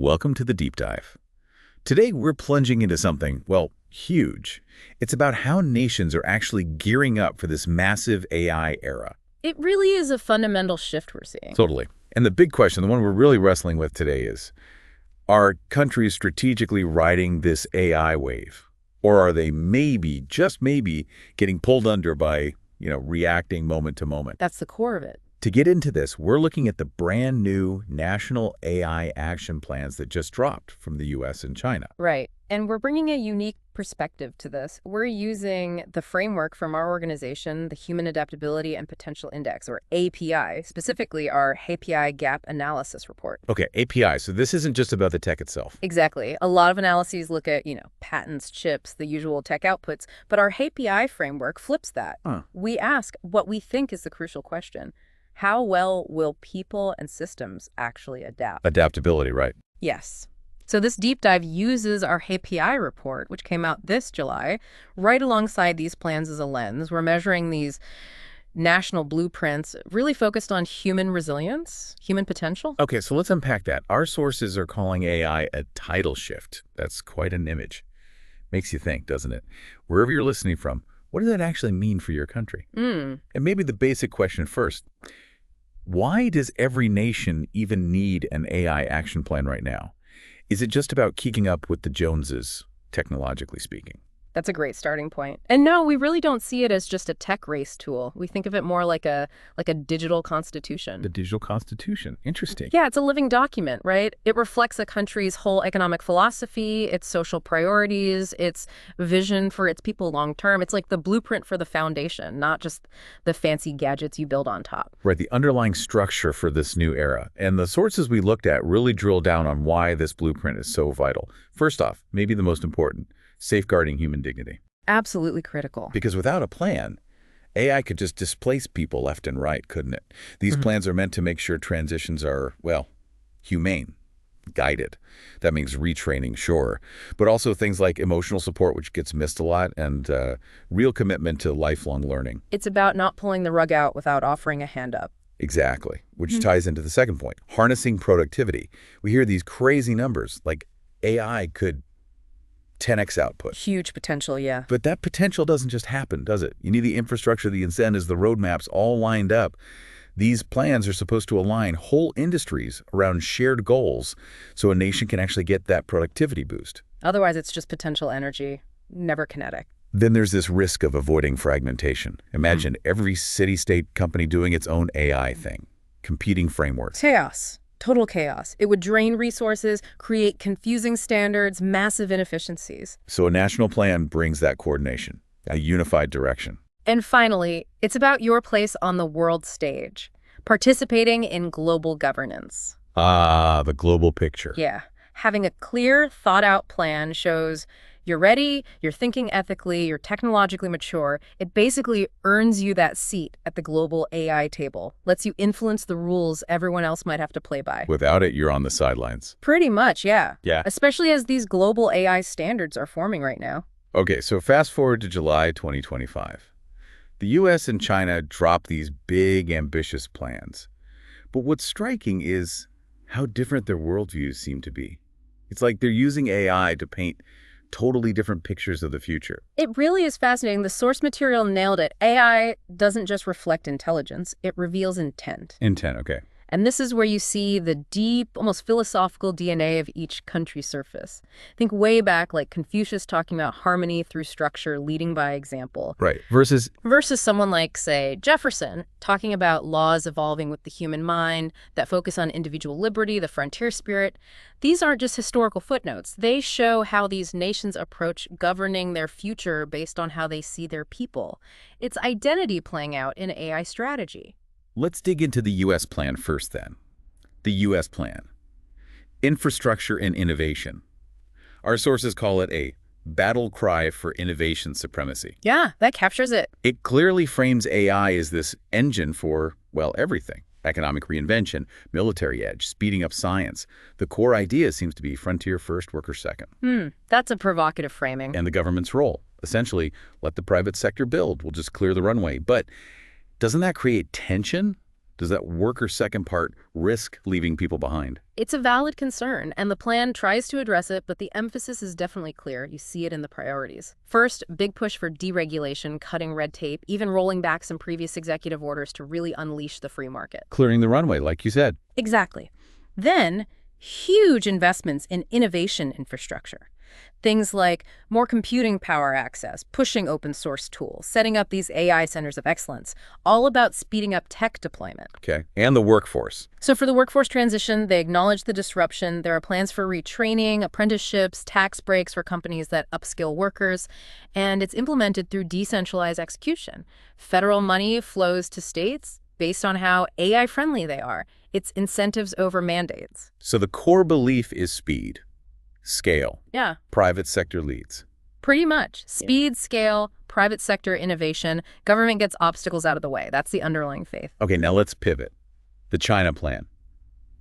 Welcome to the Deep Dive. Today, we're plunging into something, well, huge. It's about how nations are actually gearing up for this massive AI era. It really is a fundamental shift we're seeing. Totally. And the big question, the one we're really wrestling with today is, are countries strategically riding this AI wave? Or are they maybe, just maybe, getting pulled under by, reacting moment to moment? That's the core of it. To get into this, we're looking at the brand new national AI action plans that just dropped from the US and China. Right. And we're bringing a unique perspective to this. We're using the framework from our organization, the Human Adaptability and Potential Index, or API, specifically our HAPI Gap Analysis Report. Okay, API. So this isn't just about the tech itself. Exactly. A lot of analyses look at, patents, chips, the usual tech outputs, but our HAPI framework flips that. We ask what we think is the crucial question. How well will people and systems actually adapt? Adaptability, right? Yes. So this deep dive uses our HAPI report, which came out this July, right alongside these plans as a lens. We're measuring these national blueprints really focused on human resilience, human potential. Okay, so let's unpack that. Our sources are calling AI a tidal shift. That's quite an image. Makes you think, doesn't it? Wherever you're listening from, what does that actually mean for your country? And maybe the basic question first. Why does every nation even need an AI action plan right now? Is it just about keeping up with the Joneses, technologically speaking? That's a great starting point. And no, we really don't see it as just a tech race tool. We think of it more like a digital constitution. The digital constitution. Interesting. Yeah, it's a living document, right? It reflects a country's whole economic philosophy, its social priorities, its vision for its people long term. It's like the blueprint for the foundation, not just the fancy gadgets you build on top. Right, the underlying structure for this new era. And the sources we looked at really drill down on why this blueprint is so vital. First off, maybe the most important, safeguarding human dignity. Absolutely critical. Because without a plan, AI could just displace people left and right, couldn't it? These plans are meant to make sure transitions are, well, humane, guided. That means retraining, sure, but also things like emotional support, which gets missed a lot, and real commitment to lifelong learning. It's about not pulling the rug out without offering a hand up. Exactly, which ties into the second point, harnessing productivity. We hear these crazy numbers, like AI could 10x output. Huge potential, yeah. But that potential doesn't just happen, does it? You need the infrastructure, the incentives, the roadmaps all lined up. These plans are supposed to align whole industries around shared goals so a nation can actually get that productivity boost. Otherwise, it's just potential energy, never kinetic. Then there's this risk of avoiding fragmentation. Imagine every city-state company doing its own AI thing, competing frameworks. Chaos. Total chaos. It would drain resources, create confusing standards, massive inefficiencies. So a national plan brings that coordination, a unified direction. And finally, it's about your place on the world stage, participating in global governance. Ah, the global picture. Yeah. Having a clear, thought-out plan shows you're ready, you're thinking ethically, you're technologically mature. It basically earns you that seat at the global AI table, lets you influence the rules everyone else might have to play by. Without it, you're on the sidelines. Pretty much, yeah. Yeah. Especially as these global AI standards are forming right now. Okay, so fast forward to July 2025. The US and China drop these big, ambitious plans. But what's striking is how different their worldviews seem to be. It's like they're using AI to paint totally different pictures of the future. It really is fascinating. The source material nailed it. AI doesn't just reflect intelligence, it reveals intent. Intent, okay. And this is where you see the deep, almost philosophical DNA of each country surface. Think way back, like Confucius talking about harmony through structure, leading by example. Right, versus someone like, say, Jefferson, talking about laws evolving with the human mind that focus on individual liberty, the frontier spirit. These aren't just historical footnotes. They show how these nations approach governing their future based on how they see their people. It's identity playing out in AI strategy. Let's dig into the U.S. plan first then. The U.S. plan. Infrastructure and innovation. Our sources call it a battle cry for innovation supremacy. Yeah, that captures it. It clearly frames AI as this engine for, well, everything. Economic reinvention, military edge, speeding up science. The core idea seems to be frontier first, worker second. That's a provocative framing. And the government's role. Essentially, let the private sector build. We'll just clear the runway. But doesn't that create tension? Does that worker second part risk leaving people behind? It's a valid concern, and the plan tries to address it, but the emphasis is definitely clear. You see it in the priorities. First, big push for deregulation, cutting red tape, even rolling back some previous executive orders to really unleash the free market. Clearing the runway, like you said. Exactly. Then, huge investments in innovation infrastructure. Things like more computing power access, pushing open source tools, setting up these AI centers of excellence, all about speeding up tech deployment. Okay. And the workforce. So for the workforce transition, they acknowledge the disruption. There are plans for retraining, apprenticeships, tax breaks for companies that upskill workers, and it's implemented through decentralized execution. Federal money flows to states based on how AI-friendly they are. It's incentives over mandates. So the core belief is speed. Scale. Yeah. Private sector leads. Pretty much. Speed, scale, private sector innovation, government gets obstacles out of the way. That's the underlying faith. Okay, now let's pivot. The China plan.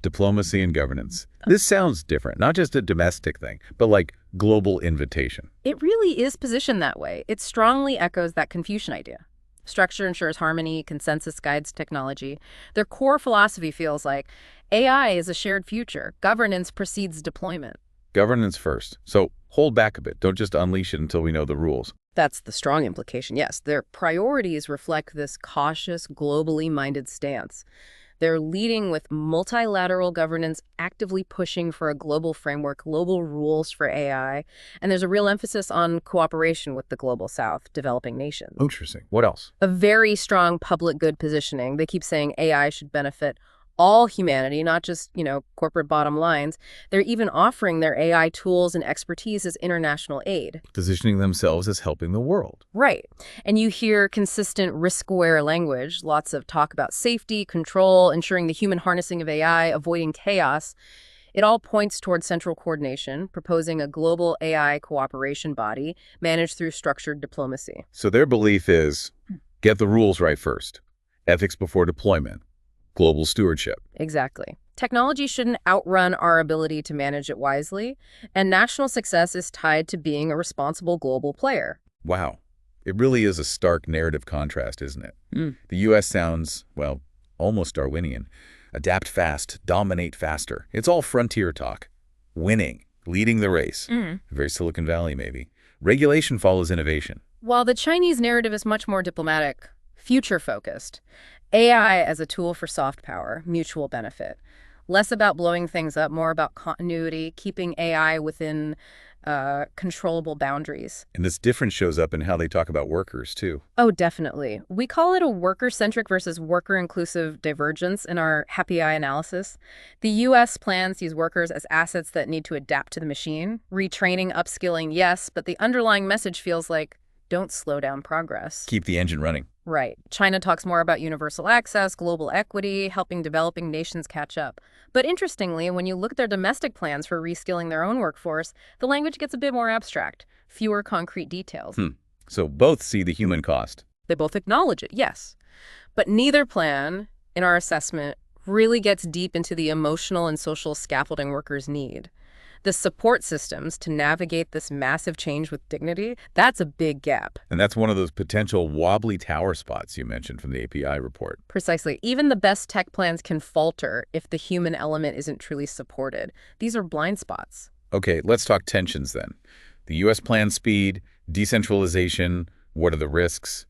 Diplomacy and governance. This sounds different, not just a domestic thing, but like global invitation. It really is positioned that way. It strongly echoes that Confucian idea. Structure ensures harmony, consensus guides technology. Their core philosophy feels like AI is a shared future. Governance precedes deployment. Governance first. So hold back a bit. Don't just unleash it until we know the rules. That's the strong implication, yes. Their priorities reflect this cautious, globally minded stance. They're leading with multilateral governance, actively pushing for a global framework, global rules for AI, and there's a real emphasis on cooperation with the global south, developing nations. Interesting. What else? A very strong public good positioning. They keep saying AI should benefit all humanity, not just, corporate bottom lines. They're even offering their AI tools and expertise as international aid. Positioning themselves as helping the world. Right. And you hear consistent risk-aware language, lots of talk about safety, control, ensuring the human harnessing of AI, avoiding chaos. It all points towards central coordination, proposing a global AI cooperation body managed through structured diplomacy. So their belief is get the rules right first. Ethics before deployment. Global stewardship. Exactly. Technology shouldn't outrun our ability to manage it wisely, and national success is tied to being a responsible global player. Wow. It really is a stark narrative contrast, isn't it? The U.S. sounds, well, almost Darwinian. Adapt fast, dominate faster. It's all frontier talk. Winning, leading the race. Very Silicon Valley, maybe. Regulation follows innovation. While the Chinese narrative is much more diplomatic, future-focused. AI as a tool for soft power, mutual benefit. Less about blowing things up, more about continuity, keeping AI within controllable boundaries. And this difference shows up in how they talk about workers, too. Oh, definitely. We call it a worker-centric versus worker-inclusive divergence in our HAPI analysis. The U.S. plans these workers as assets that need to adapt to the machine. Retraining, upskilling, yes, but the underlying message feels like, don't slow down progress. Keep the engine running. Right. China talks more about universal access, global equity, helping developing nations catch up. But interestingly, when you look at their domestic plans for reskilling their own workforce, the language gets a bit more abstract, fewer concrete details. So both see the human cost. They both acknowledge it, yes. But neither plan, in our assessment, really gets deep into the emotional and social scaffolding workers need. The support systems to navigate this massive change with dignity, that's a big gap. And that's one of those potential wobbly tower spots you mentioned from the API report. Precisely. Even the best tech plans can falter if the human element isn't truly supported. These are blind spots. Okay, let's talk tensions then. The U.S. plan speed, decentralization, what are the risks?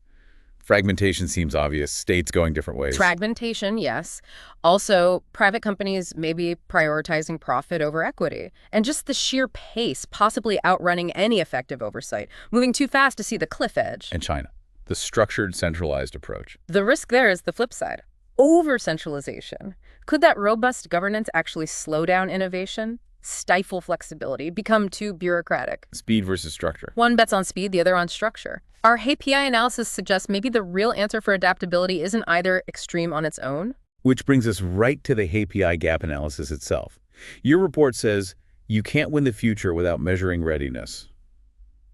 Fragmentation seems obvious, states going different ways. Fragmentation, yes. Also, private companies maybe prioritizing profit over equity. And just the sheer pace, possibly outrunning any effective oversight, moving too fast to see the cliff edge. And China, the structured, centralized approach. The risk there is the flip side. Over-centralization. Could that robust governance actually slow down innovation? Stifle flexibility, become too bureaucratic? Speed versus structure. One bets on speed, the other on structure. Our HAPI analysis suggests maybe the real answer for adaptability isn't either extreme on its own. Which brings us right to the HAPI gap analysis itself. Your report says you can't win the future without measuring readiness.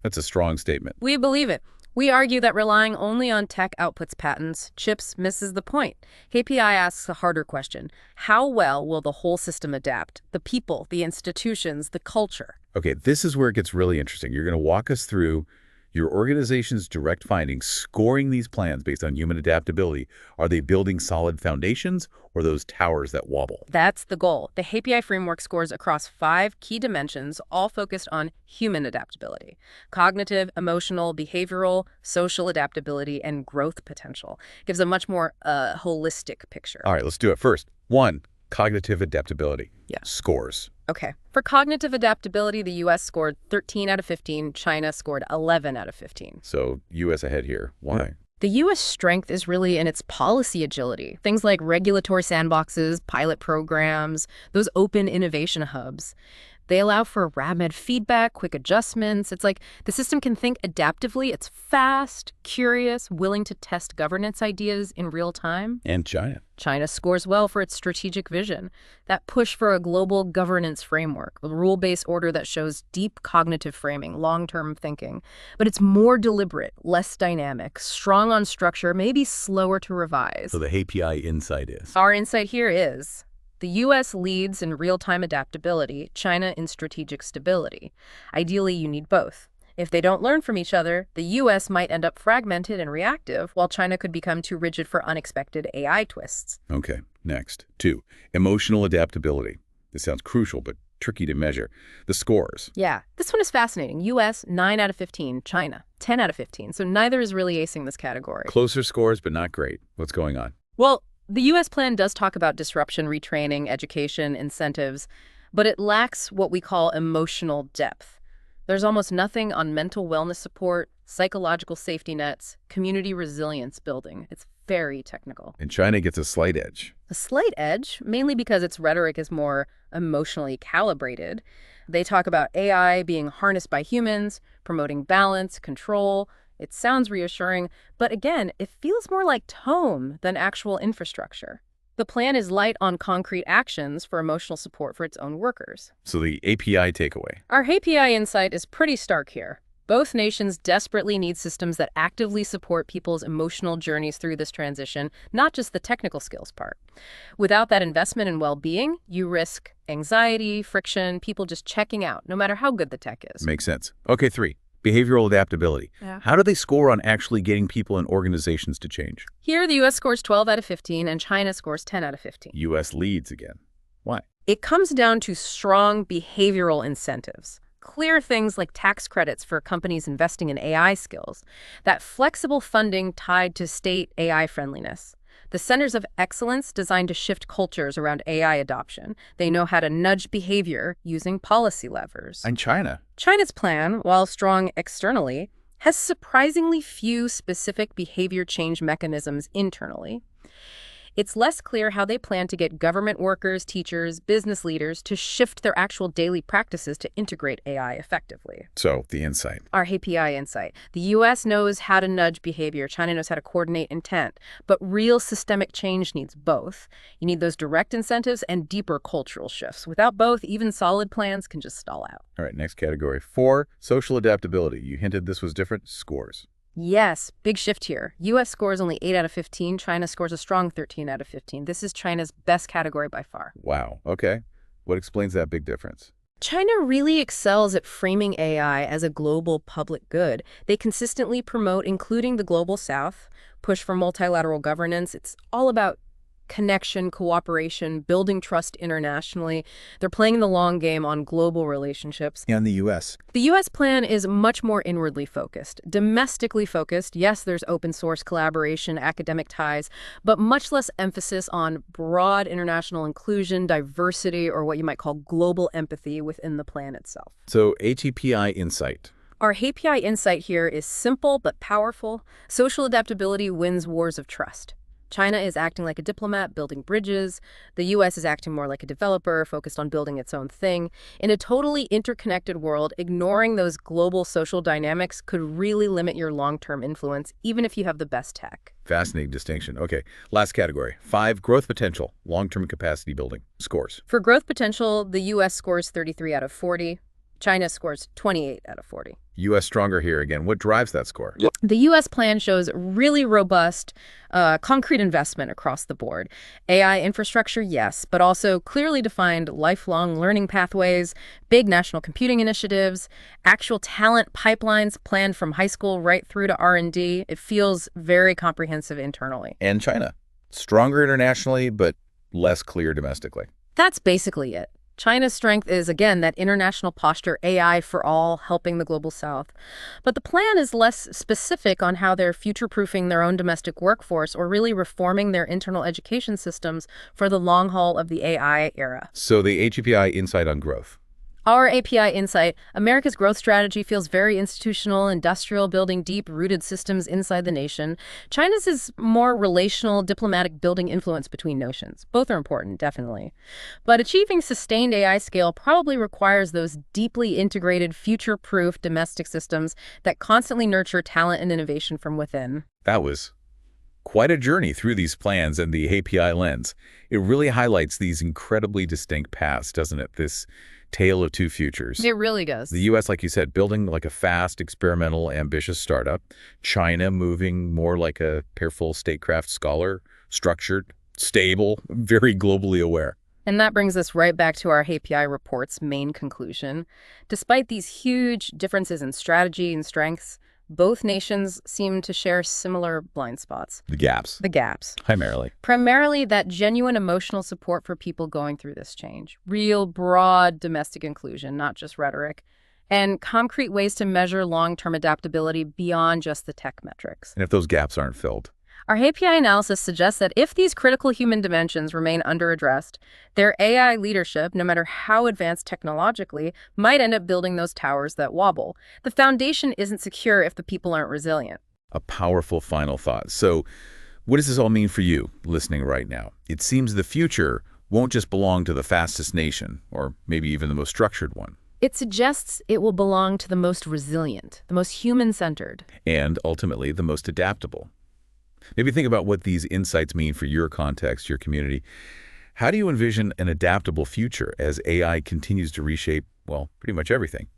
That's a strong statement. We believe it. We argue that relying only on tech outputs patents, chips, misses the point. HAPI asks a harder question. How well will the whole system adapt? The people, the institutions, the culture? Okay, this is where it gets really interesting. You're going to walk us through Your organization's direct findings, scoring these plans based on human adaptability, are they building solid foundations or those towers that wobble? That's the goal. The HAPI framework scores across 5 key dimensions, all focused on human adaptability: cognitive, emotional, behavioral, social adaptability, and growth potential. Gives a much more holistic picture. All right, let's do it. First, 1, cognitive adaptability. Yeah. Scores. Okay. For cognitive adaptability, the U.S. scored 13 out of 15. China scored 11 out of 15. So U.S. ahead here. Why? The U.S. strength is really in its policy agility. Things like regulatory sandboxes, pilot programs, those open innovation hubs. They allow for rapid feedback, quick adjustments. It's like the system can think adaptively. It's fast, curious, willing to test governance ideas in real time. And China. China scores well for its strategic vision, that push for a global governance framework, a rule-based order that shows deep cognitive framing, long-term thinking. But it's more deliberate, less dynamic, strong on structure, maybe slower to revise. So the HAPI insight is? Our insight here is the U.S. leads in real-time adaptability, China in strategic stability. Ideally, you need both. If they don't learn from each other, the U.S. might end up fragmented and reactive, while China could become too rigid for unexpected AI twists. Okay, next. 2, emotional adaptability. This sounds crucial, but tricky to measure. The scores. Yeah, this one is fascinating. U.S., 9 out of 15. China, 10 out of 15. So neither is really acing this category. Closer scores, but not great. What's going on? Well, the U.S. plan does talk about disruption, retraining, education, incentives, but it lacks what we call emotional depth. There's almost nothing on mental wellness support, psychological safety nets, community resilience building. It's very technical. And China gets a slight edge. A slight edge, mainly because its rhetoric is more emotionally calibrated. They talk about AI being harnessed by humans, promoting balance, control. It sounds reassuring, but again, it feels more like tone than actual infrastructure. The plan is light on concrete actions for emotional support for its own workers. So the API takeaway. Our HAPI insight is pretty stark here. Both nations desperately need systems that actively support people's emotional journeys through this transition, not just the technical skills part. Without that investment in well-being, you risk anxiety, friction, people just checking out, no matter how good the tech is. Makes sense. Okay, 3, behavioral adaptability. Yeah. How do they score on actually getting people and organizations to change? Here, the U.S. scores 12 out of 15, and China scores 10 out of 15. U.S. leads again. Why? It comes down to strong behavioral incentives. Clear things like tax credits for companies investing in AI skills, that flexible funding tied to state AI friendliness. The centers of excellence designed to shift cultures around AI adoption. They know how to nudge behavior using policy levers. And China. China's plan, while strong externally, has surprisingly few specific behavior change mechanisms internally. It's less clear how they plan to get government workers, teachers, business leaders to shift their actual daily practices to integrate AI effectively. So, the insight. Our HAPI insight. The U.S. knows how to nudge behavior. China knows how to coordinate intent. But real systemic change needs both. You need those direct incentives and deeper cultural shifts. Without both, even solid plans can just stall out. All right, next category. 4, social adaptability. You hinted this was different. Scores. Yes, big shift here. U.S. scores only 8 out of 15. China scores a strong 13 out of 15. This is China's best category by far. Wow. Okay. What explains that big difference? China really excels at framing AI as a global public good. They consistently promote including the global south, push for multilateral governance. It's all about connection, cooperation, building trust internationally. They're playing the long game on global relationships. And the U.S. The U.S. plan is much more inwardly focused, domestically focused. Yes, there's open source collaboration, academic ties, but much less emphasis on broad international inclusion, diversity, or what you might call global empathy within the plan itself. So, HAPI insight. Our HAPI insight here is simple but powerful. Social adaptability wins wars of trust. China is acting like a diplomat, building bridges. The U.S. is acting more like a developer, focused on building its own thing. In a totally interconnected world, ignoring those global social dynamics could really limit your long-term influence, even if you have the best tech. Fascinating distinction. Okay, last category. 5, growth potential, long-term capacity building. Scores. For growth potential, the U.S. scores 33 out of 40. China scores 28 out of 40. U.S. stronger here again. What drives that score? The U.S. plan shows really robust, concrete investment across the board. AI infrastructure, yes, but also clearly defined lifelong learning pathways, big national computing initiatives, actual talent pipelines planned from high school right through to R&D. It feels very comprehensive internally. And China. Stronger internationally, but less clear domestically. That's basically it. China's strength is, again, that international posture, AI for all, helping the global south. But the plan is less specific on how they're future-proofing their own domestic workforce or really reforming their internal education systems for the long haul of the AI era. So the HAPI insight on growth. Our API insight, America's growth strategy feels very institutional, industrial, building deep-rooted systems inside the nation. China's is more relational, diplomatic, building influence between nations. Both are important, definitely. But achieving sustained AI scale probably requires those deeply integrated, future-proof domestic systems that constantly nurture talent and innovation from within. That was quite a journey through these plans and the API lens. It really highlights these incredibly distinct paths, doesn't it? This tale of two futures. It really does. The U.S., like you said, building like a fast, experimental, ambitious startup. China moving more like a careful statecraft scholar, structured, stable, very globally aware. And that brings us right back to our HAPI report's main conclusion. Despite these huge differences in strategy and strengths, both nations seem to share similar blind spots. The gaps. The gaps. Primarily that genuine emotional support for people going through this change. Real, broad domestic inclusion, not just rhetoric. And concrete ways to measure long-term adaptability beyond just the tech metrics. And if those gaps aren't filled? Our API analysis suggests that if these critical human dimensions remain underaddressed, their AI leadership, no matter how advanced technologically, might end up building those towers that wobble. The foundation isn't secure if the people aren't resilient. A powerful final thought. So what does this all mean for you listening right now? It seems the future won't just belong to the fastest nation, or maybe even the most structured one. It suggests it will belong to the most resilient, the most human-centered. And ultimately the most adaptable. Maybe think about what these insights mean for your context, your community. How do you envision an adaptable future as AI continues to reshape, well, pretty much everything?